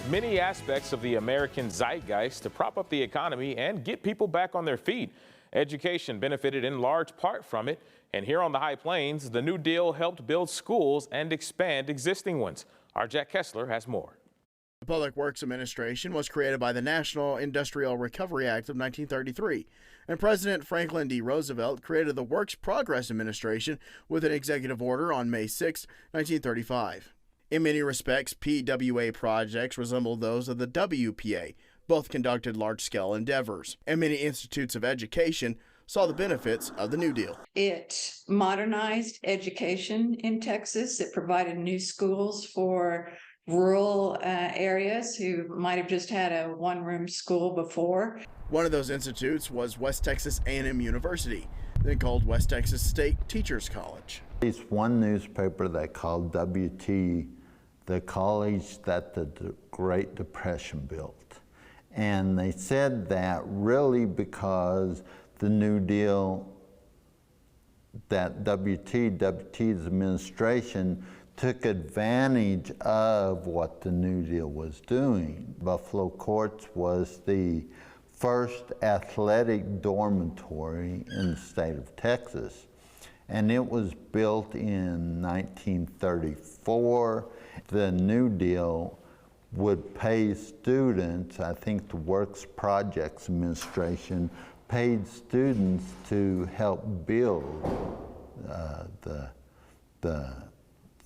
many aspects of the American zeitgeist to prop up the economy and get people back on their feet. Education benefited in large part from it, and here on the High Plains, the New Deal helped build schools and expand existing ones. Our Jack Kessler has more. The Public Works Administration was created by the National Industrial Recovery Act of 1933, and President Franklin D. Roosevelt created the Works Progress Administration with an executive order on May 6, 1935. In many respects, PWA projects resemble those of the WPA. Both conducted large-scale endeavors, and many institutes of education saw the benefits of the New Deal. It modernized education in Texas. It provided new schools for rural areas who might have just had a one-room school before. One of those institutes was West Texas A&M University, then called West Texas State Teachers College. At least one newspaper they called WT, the college that the Great Depression built. And they said that really because the New Deal, that WT's administration took advantage of what the New Deal was doing. Buffalo Courts was the first athletic dormitory in the state of Texas, and it was built in 1934. The New Deal would pay students, I think the Works Projects Administration paid students to help build the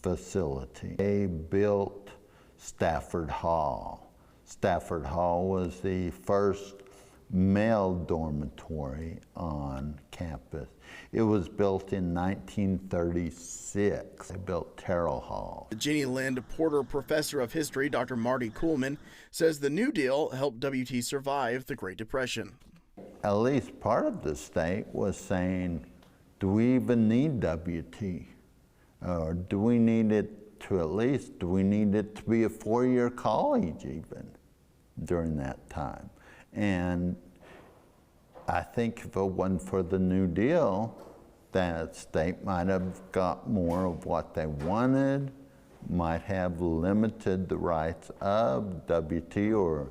facility. They built Stafford Hall. Stafford Hall was the first male dormitory on campus. It was built in 1936. They built Terrell Hall. The Jenny Lind Porter Professor of History, Dr. Marty Kuhlman, says the New Deal helped WT survive the Great Depression. At least part of the state was saying, do we even need WT? Or do we need it to do we need it to be a four-year college even during that time? And I think if it wasn't for the New Deal, that state might have got more of what they wanted, might have limited the rights of WT or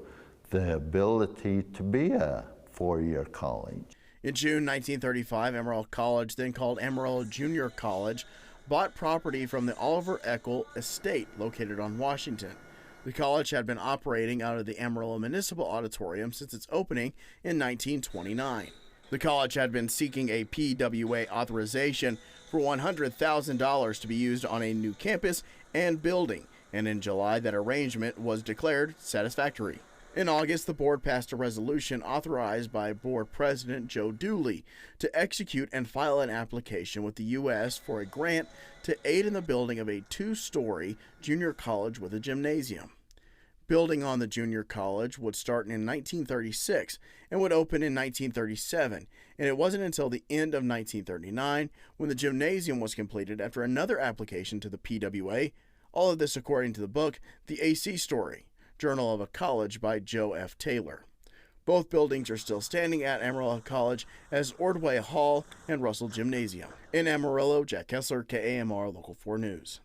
the ability to be a four-year college. In June 1935, Amarillo College, then called Amarillo Junior College, bought property from the Oliver Eckel Estate located on Washington. The college had been operating out of the Amarillo Municipal Auditorium since its opening in 1929. The college had been seeking a PWA authorization for $100,000 to be used on a new campus and building, and in July that arrangement was declared satisfactory. In August, the board passed a resolution authorized by Board President Joe Dooley to execute and file an application with the U.S. for a grant to aid in the building of a two-story junior college with a gymnasium. Building on the junior college would start in 1936 and would open in 1937, and it wasn't until the end of 1939 when the gymnasium was completed after another application to the PWA, all of this according to the book The AC Story, Journal of a College by Joe F. Taylor. Both buildings are still standing at Amarillo College as Ordway Hall and Russell Gymnasium. In Amarillo, Jack Kessler, KAMR Local 4 News.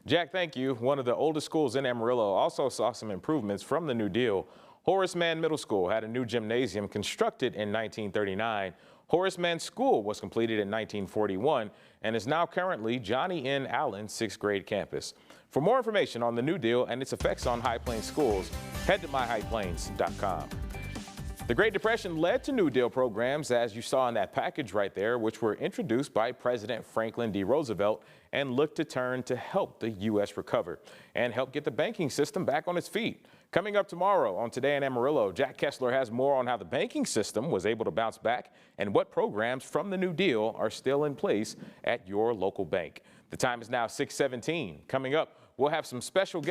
Jack, thank you. One of the oldest schools in Amarillo also saw some improvements from the New Deal. Horace Mann Middle School had a new gymnasium constructed in 1939. Horace Mann School was completed in 1941 and is now currently Johnny N. Allen's sixth grade campus. For more information on the New Deal and its effects on High Plains schools, head to myhighplains.com. The Great Depression led to New Deal programs, as you saw in that package right there, which were introduced by President Franklin D. Roosevelt and looked to turn to help the U.S. recover and help get the banking system back on its feet. Coming up tomorrow on Today in Amarillo, Jack Kessler has more on how the banking system was able to bounce back and what programs from the New Deal are still in place at your local bank. The time is now 6:17. Coming up, we'll have some special guests.